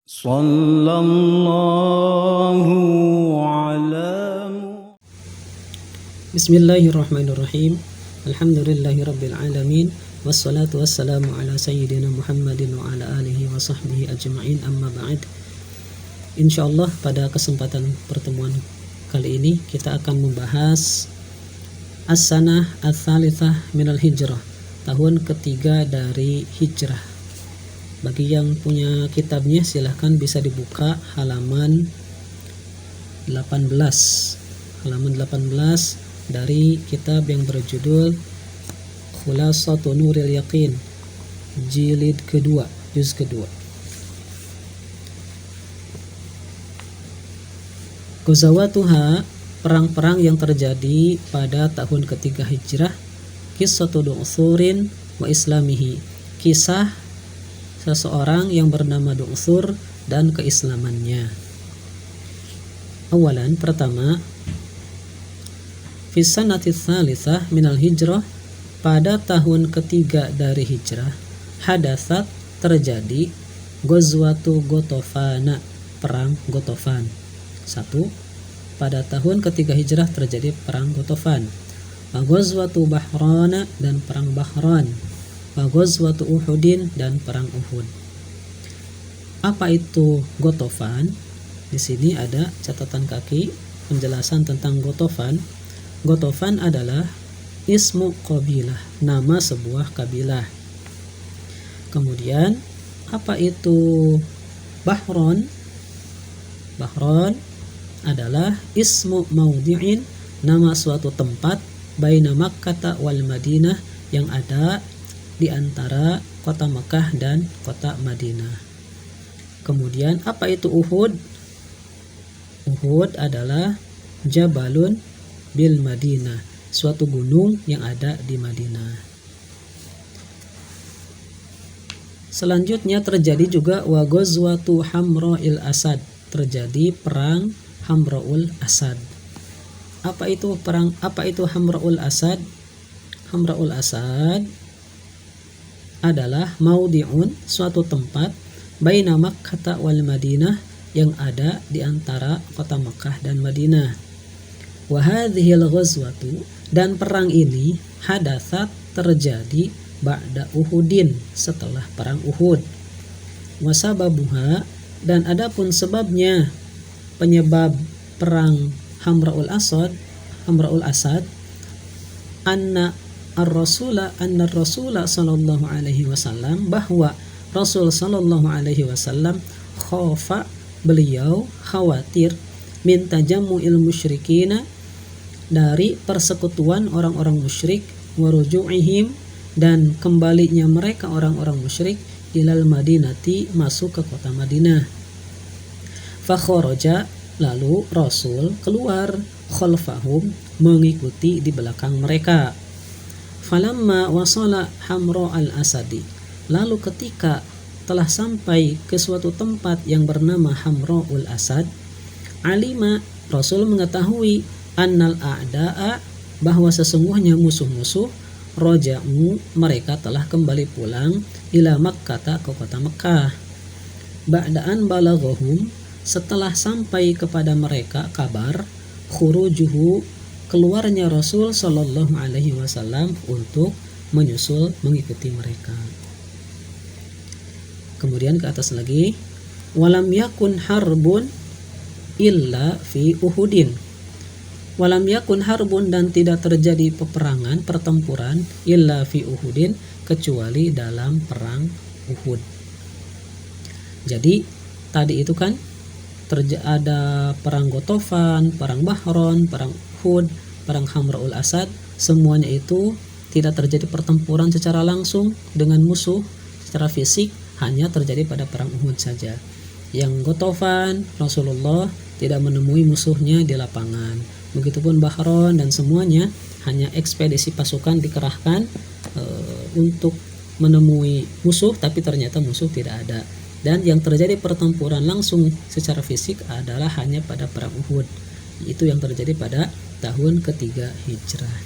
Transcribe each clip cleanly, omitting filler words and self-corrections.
Sallallahu ala Bismillahirrahmanirrahim. Alhamdulillahirabbil alamin. Wassalatu wassalamu ala sayyidina Muhammadin wa ala alihi wa sahbihi ajma'in, amma ba'd. Insyaallah pada kesempatan pertemuan kali ini kita akan membahas as-sanah ats-tsalitsah minal hijrah, tahun ketiga dari hijrah. Bagi yang punya kitabnya silahkan bisa dibuka halaman 18 dari kitab yang berjudul Khulasatu Nuril Yaqin, jilid kedua, juz kedua. Ghazawatuha, perang-perang yang terjadi pada tahun ketiga hijrah. Qissatu Du'thurin wa islamihi, kisah seseorang yang bernama Du'thur dan keislamannya. Awalan, pertama, fi sanati tsalitsah minal hijrah, pada tahun ketiga dari hijrah, hadatsat, terjadi, Ghazwatu Ghatafana, perang Ghatafan. Satu, pada tahun ketiga hijrah terjadi perang Ghatafan. Wa Ghazwatu Bahrana, dan perang Bahran. Wa Ghazwatu Uhudin, dan perang Uhud. Apa itu Ghatafan? Di sini ada catatan kaki penjelasan tentang Ghatafan. Ghatafan adalah ismu qabilah, nama sebuah kabilah. Kemudian apa itu Bahron? Bahron adalah ismu maudhi'in, nama suatu tempat, baina Makkah wal Madinah, yang ada di antara kota Makkah dan kota Madinah. Kemudian apa itu Uhud? Uhud adalah Jabalun bil Madinah, suatu gunung yang ada di Madinah. Selanjutnya terjadi juga wa Ghazwatu Hamra'il Asad, terjadi perang Hamra'ul Asad. Apa itu Hamra'ul Asad? Hamra'ul Asad adalah maudhi'un, suatu tempat, baina Makkah wal Madinah, yang ada di antara kota Makkah dan Madinah. Wa hadhil ghazwatu, dan perang ini, hadatsat, terjadi, ba'da Uhudin, setelah perang Uhud. Wa sababuha, dan adapun sebabnya, penyebab perang Hamra'ul Asad, anna ar-rasula sallallahu alaihi wasallam, bahwa Rasul sallallahu alaihi wasallam khafa, beliau khawatir, min tajammu'il musyrikina, dari persekutuan orang-orang musyrik, wa ruju'ihim, dan kembalinya mereka orang-orang musyrik, ilal madinati, masuk ke kota Madinah. Fa kharaja, lalu Rasul keluar, khalfahum, mengikuti di belakang mereka. Falamma wasala Hamra al-Asadi, lalu ketika telah sampai ke suatu tempat yang bernama Hamra'ul Asad, alima, Rasul mengetahui, annal a'da'a, bahwa sesungguhnya musuh-musuh, roja'u, mereka telah kembali pulang, ila Makkah, ke kota Mekah. Ba'da'an balaghahum, setelah sampai kepada mereka kabar, khurujuhu, keluarnya Rasul sallallahu alaihi wasallam untuk menyusul mengikuti mereka. Kemudian ke atas lagi, walam yakun harbun illa fi Uhudin. Walam yakun harbun, dan tidak terjadi peperangan, pertempuran, illa fi Uhudin, kecuali dalam perang Uhud. Jadi tadi itu kan ada perang Ghatafan, perang Bahron, perang Uhud, perang Hamra'ul Asad, semuanya itu tidak terjadi pertempuran secara langsung dengan musuh secara fisik, hanya terjadi pada perang Uhud saja. Yang Ghatafan, Rasulullah tidak menemui musuhnya di lapangan. Begitupun Bahron, dan semuanya hanya ekspedisi pasukan dikerahkan untuk menemui musuh, tapi ternyata musuh tidak ada. Dan yang terjadi pertempuran langsung secara fisik adalah hanya pada perang Uhud. Itu yang terjadi pada tahun ketiga hijrah.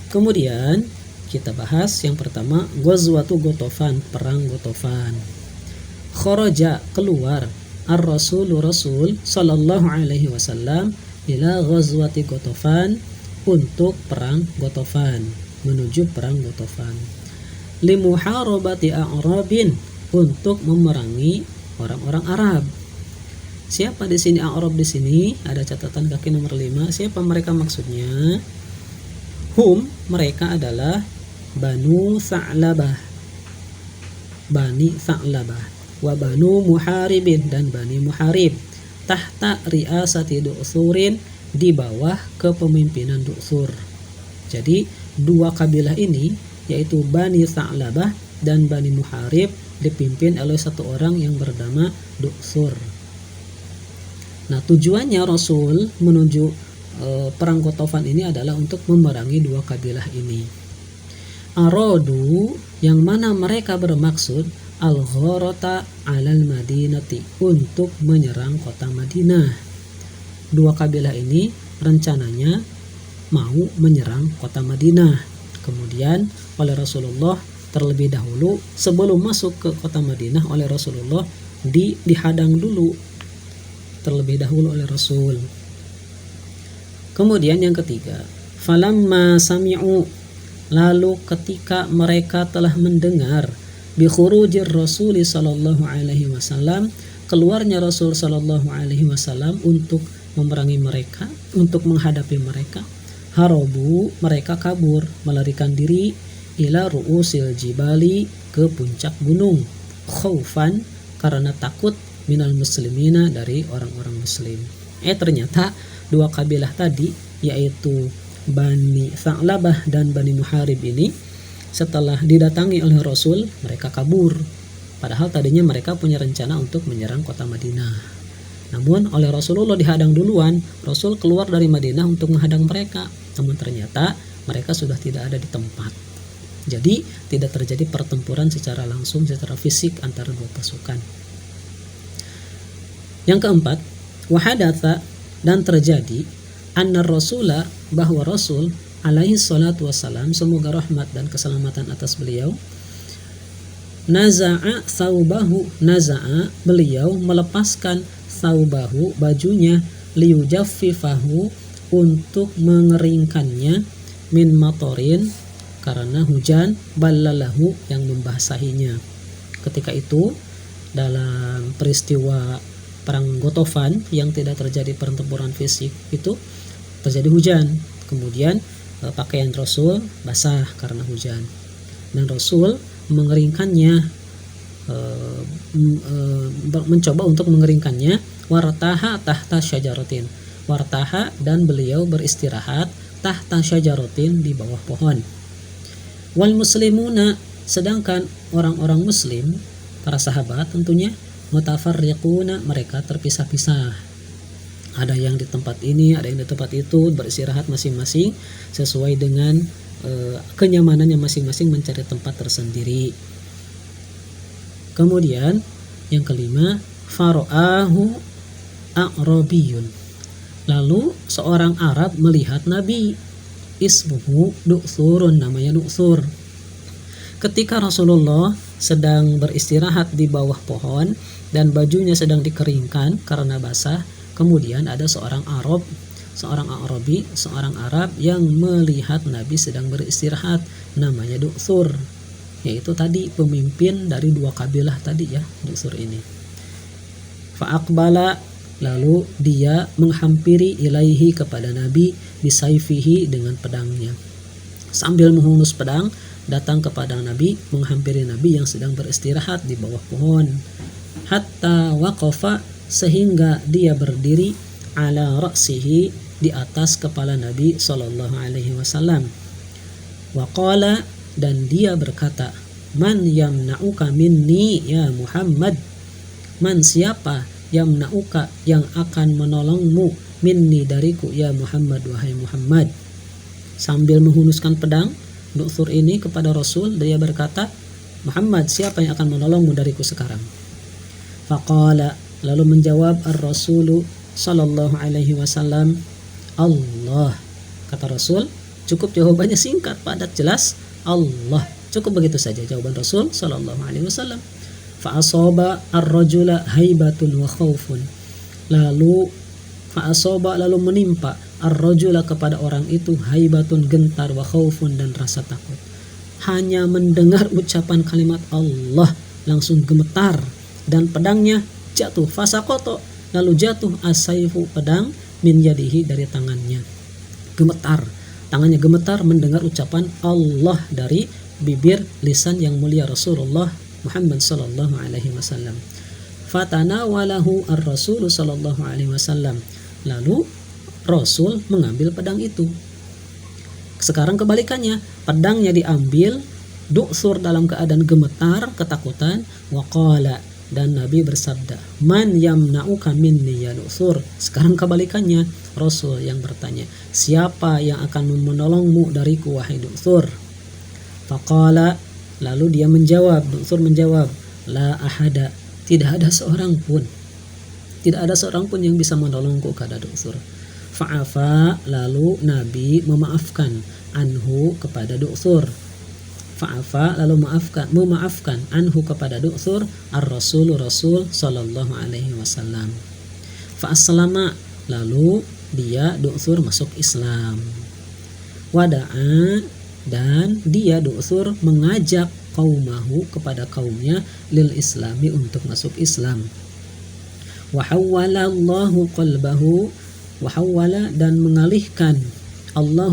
Kemudian kita bahas yang pertama, Ghazwatu Ghatafan, perang Ghatafan. kharaja keluar ar-rasulu rasul sallallahu alaihi wasallam ila ghazwati Ghatafan untuk perang Ghatafan, menuju perang Ghatafan. Limuharabati a'rabin, untuk memerangi orang-orang Arab. Siapa di sini A'rab di sini? Ada catatan kaki nomor 5. Siapa mereka maksudnya? Hum, mereka adalah Banu Tha'labah, Bani Tha'labah, wa Banu Muharibin, dan Bani Muharib, tahta riasati Du'thurin, di bawah kepemimpinan Du'thur. Jadi dua kabilah ini yaitu Bani Tha'labah dan Bani Muharib dipimpin oleh satu orang yang bernama Du'thur. Nah, tujuannya Rasul menuju perang Ghatafan ini adalah untuk memerangi dua kabilah ini. Aradu, yang mana mereka bermaksud al-gharata alal madinati, untuk menyerang kota Madinah. Dua kabilah ini rencananya mau menyerang kota Madinah. Kemudian oleh Rasulullah terlebih dahulu sebelum masuk ke kota Madinah oleh Rasulullah dihadang dulu terlebih dahulu oleh Rasul. Kemudian yang ketiga, falamma sami'u, lalu ketika mereka telah mendengar bi khurujir Rasul sallallahu alaihi wasallam, keluarnya Rasul sallallahu alaihi wasallam untuk memerangi mereka, untuk menghadapi mereka, harabu, mereka kabur, melarikan diri, ila ru'usil jibali, ke puncak gunung, khaufan, karena takut, minal muslimina, dari orang-orang muslim. Ternyata dua kabilah tadi yaitu Bani Tha'labah dan Bani Muharib ini setelah didatangi oleh Rasul, mereka kabur. Padahal tadinya mereka punya rencana untuk menyerang kota Madinah. Namun oleh Rasulullah dihadang duluan. Rasul keluar dari Madinah untuk menghadang mereka. Namun ternyata mereka sudah tidak ada di tempat. Jadi tidak terjadi pertempuran secara langsung, secara fisik antara dua pasukan. Yang keempat, wahadatha, dan terjadi anna rasula, bahwa Rasul alaihi salatu wassalam, semoga rahmat dan keselamatan atas beliau, naza'a thawbahu, naza'a, beliau melepaskan thawbahu, bajunya, liyujaffifahu, untuk mengeringkannya, min matorin, karena hujan, ballalahu, yang membasahinya. Ketika itu dalam peristiwa perang Ghatafan yang tidak terjadi pertempuran fisik itu terjadi hujan, kemudian pakaian Rasul basah karena hujan, dan Rasul mengeringkannya, mencoba untuk mengeringkannya, wartaha tahta syajaratin, wartaha, dan beliau beristirahat, tahta syajaratin, di bawah pohon. Wal muslimuna, sedangkan orang-orang muslim, para sahabat tentunya, mutafarriquna, mereka terpisah-pisah. Ada yang di tempat ini, ada yang di tempat itu, beristirahat masing-masing sesuai dengan kenyamanannya masing-masing, mencari tempat tersendiri. Kemudian yang kelima, fara'ahu a'rabiyun, lalu seorang Arab melihat Nabi, ismuhu Du'thurun, namanya Du'thur. Ketika Rasulullah sedang beristirahat di bawah pohon dan bajunya sedang dikeringkan karena basah, kemudian ada seorang Arab, seorang Arabi, seorang Arab yang melihat Nabi sedang beristirahat, namanya Du'thur, yaitu tadi pemimpin dari dua kabilah tadi ya, Du'thur ini. Fa'aqbala, lalu dia menghampiri ilaihi, kepada Nabi, bisayfihi, dengan pedangnya. Sambil menghunus pedang, datang kepada Nabi, menghampiri Nabi yang sedang beristirahat di bawah pohon. Hatta waqafa, sehingga dia berdiri, ala ra'sihi, di atas kepala Nabi sallallahu alaihi wasallam. Wa qala, dan dia berkata, man yamna'uka minni ya Muhammad, man, siapa, yamna'uka, yang akan menolongmu, minni, dariku, ya Muhammad, wahai Muhammad. Sambil menghunuskan pedang, Du'thur ini kepada Rasul, dia berkata, Muhammad, siapa yang akan menolongmu dariku sekarang? Faqala, lalu menjawab ar-Rasulu sallallahu alaihi wasallam, Allah. Kata Rasul, cukup jawabannya singkat, padat, jelas, Allah. Cukup begitu saja jawaban Rasul sallallahu alaihi wasallam. fa asaba ar-rajula haibatun wa khaufun. Lalu fa asaba, lalu menimpa ar-rajula, kepada orang itu, haibatun, gentar, wa khaufun, dan rasa takut. Hanya mendengar ucapan kalimat Allah langsung gemetar dan pedangnya jatuh. Fasakoto, lalu jatuh as-saifu, pedang, min yadihi, dari tangannya. Gemetar, tangannya gemetar mendengar ucapan Allah dari bibir lisan yang mulia Rasulullah Muhammad sallallahu alaihi wasallam. Fatanawalahu ar-rasul sallallahu alaihi wasallam. Lalu Rasul mengambil pedang itu. Sekarang kebalikannya, pedangnya diambil, Du'thur dalam keadaan gemetar, ketakutan, waqala, dan Nabi bersabda, man yamna'uka minni ya Du'thur. Sekarang kebalikannya, Rasul yang bertanya, siapa yang akan menolongmu dariku wahai Du'thur? Faqala, lalu dia menjawab, Du'thur menjawab, la ahada, tidak ada seorang pun. Tidak ada seorang pun yang bisa menolongku, kata Du'thur. Fa'afa, lalu Nabi memaafkan, anhu, kepada Du'thur. Fa'afa, lalu memaafkan anhu, kepada Du'thur, ar-rasul, Rasul sallallahu alaihi wasallam. Fa'aslama, lalu dia Du'thur masuk Islam. Wada'a, dan dia Du'thur mengajak qaumahu, kepada kaumnya, lil islami, untuk masuk Islam. Wahawwala Allahu qalbahu, wahawwala, dan mengalihkan Allah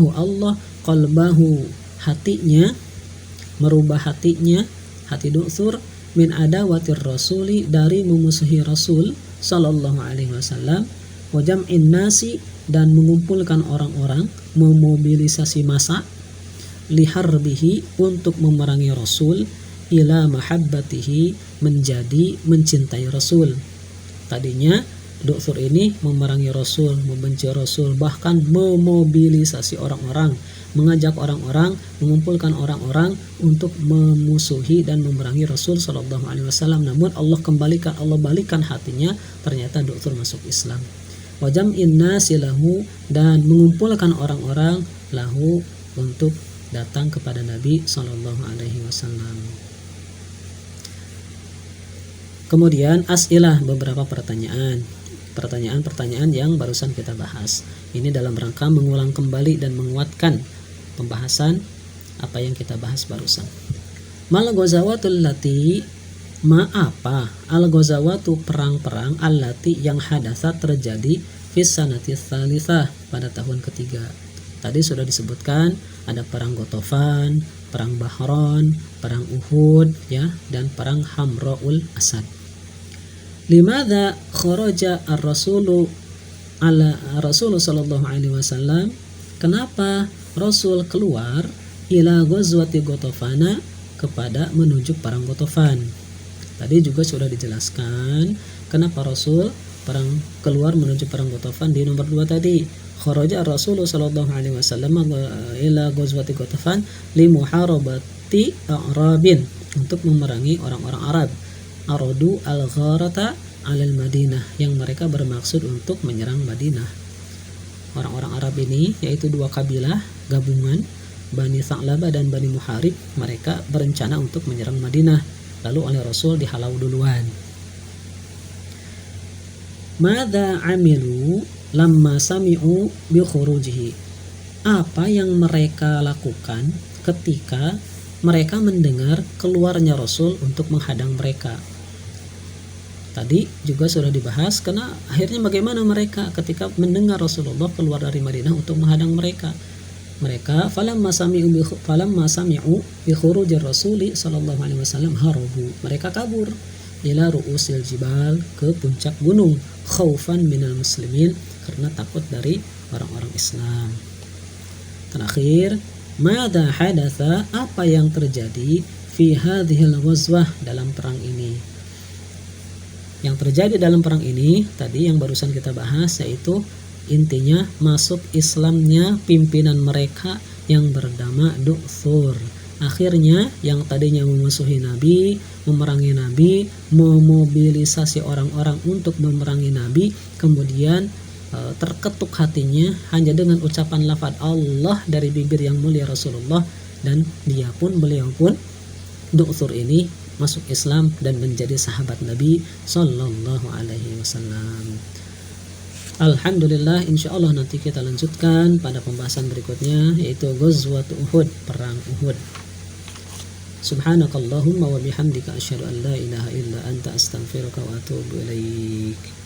qalbahu, hatinya, merubah hatinya, hati Du'thur, min adawatir rasuli, dari memusuhi Rasul sallallahu alaihi wasallam, wa jam'in nasi, dan mengumpulkan orang-orang, memobilisasi massa, liharbihi, untuk memerangi Rasul, ila mahabbatihi, menjadi mencintai Rasul. Tadinya Du'thur ini memerangi Rasul, membenci Rasul, bahkan memobilisasi orang-orang, mengajak orang-orang, mengumpulkan orang-orang untuk memusuhi dan memerangi Rasul sallallahu alaihi wasallam. Namun Allah balikan hatinya, ternyata Du'thur masuk Islam. Wa jam'in nasi lahu, dan mengumpulkan orang-orang lahu, untuk datang kepada Nabi sallallahu alaihi wasallam. Kemudian as'ilah, beberapa pertanyaan yang barusan kita bahas. Ini dalam rangka mengulang kembali dan menguatkan pembahasan apa yang kita bahas barusan. Mal ghazawatul lati, apa al-ghazawatu, perang-perang, allati, yang hadasa, terjadi, fis sanati tsalitsah, pada tahun ketiga. Tadi sudah disebutkan ada perang Ghatafan, perang Bahron, perang Uhud, ya, dan perang Hamraul Asad. Limadza kharaja ar-rasulu ala Rasul sallallahu alaihi wasallam? Kenapa Rasul keluar ila ghazwati Ghatafana, kepada menuju perang Ghatafan? Tadi juga sudah dijelaskan kenapa Rasul keluar menuju perang Ghatafan di nomor 2 tadi. Kharaja ar-rasul sallallahu alaihi wasallam ila ghazwati Ghatafan li muharabati a'rabin, untuk memerangi orang-orang Arab. Aradu al-gharata alal Madinah, yang mereka bermaksud untuk menyerang Madinah. Orang-orang Arab ini yaitu 2 kabilah gabungan, Bani Tha'labah dan Bani Muharib. Mereka berencana untuk menyerang Madinah, lalu oleh Rasul dihalau duluan. Madza amilu lamma sami'u bi khurujihi, apa yang mereka lakukan ketika mereka mendengar keluarnya Rasul untuk menghadang mereka? Tadi juga sudah dibahas, karena akhirnya bagaimana mereka ketika mendengar Rasulullah keluar dari Madinah untuk menghadang mereka. Mereka falamma sami'u bi khurujir Rasuli sallallahu alaihi wasallam harabu, mereka kabur ila ru'usil jibal, ke puncak gunung, khaufan minal muslimin, karena takut dari orang-orang Islam. Terakhir, madza hadatsa, apa yang terjadi, fi hadhil ghazwah, dalam perang ini. Yang terjadi dalam perang ini tadi yang barusan kita bahas, yaitu intinya masuk Islamnya pimpinan mereka yang bernama Du'thur. Akhirnya yang tadinya memusuhi Nabi, memerangi Nabi, memobilisasi orang-orang untuk memerangi Nabi, kemudian terketuk hatinya hanya dengan ucapan lafaz Allah dari bibir yang mulia Rasulullah, dan beliau pun Du'thur ini masuk Islam dan menjadi sahabat Nabi Sallallahu Alaihi Wasallam. Alhamdulillah, insya Allah nanti kita lanjutkan pada pembahasan berikutnya, yaitu Ghazwat Uhud, perang Uhud. Subhanakallahumma wa bihamdika asyhadu an la ilaha illa anta astaghfiruka wa atubu ilaik.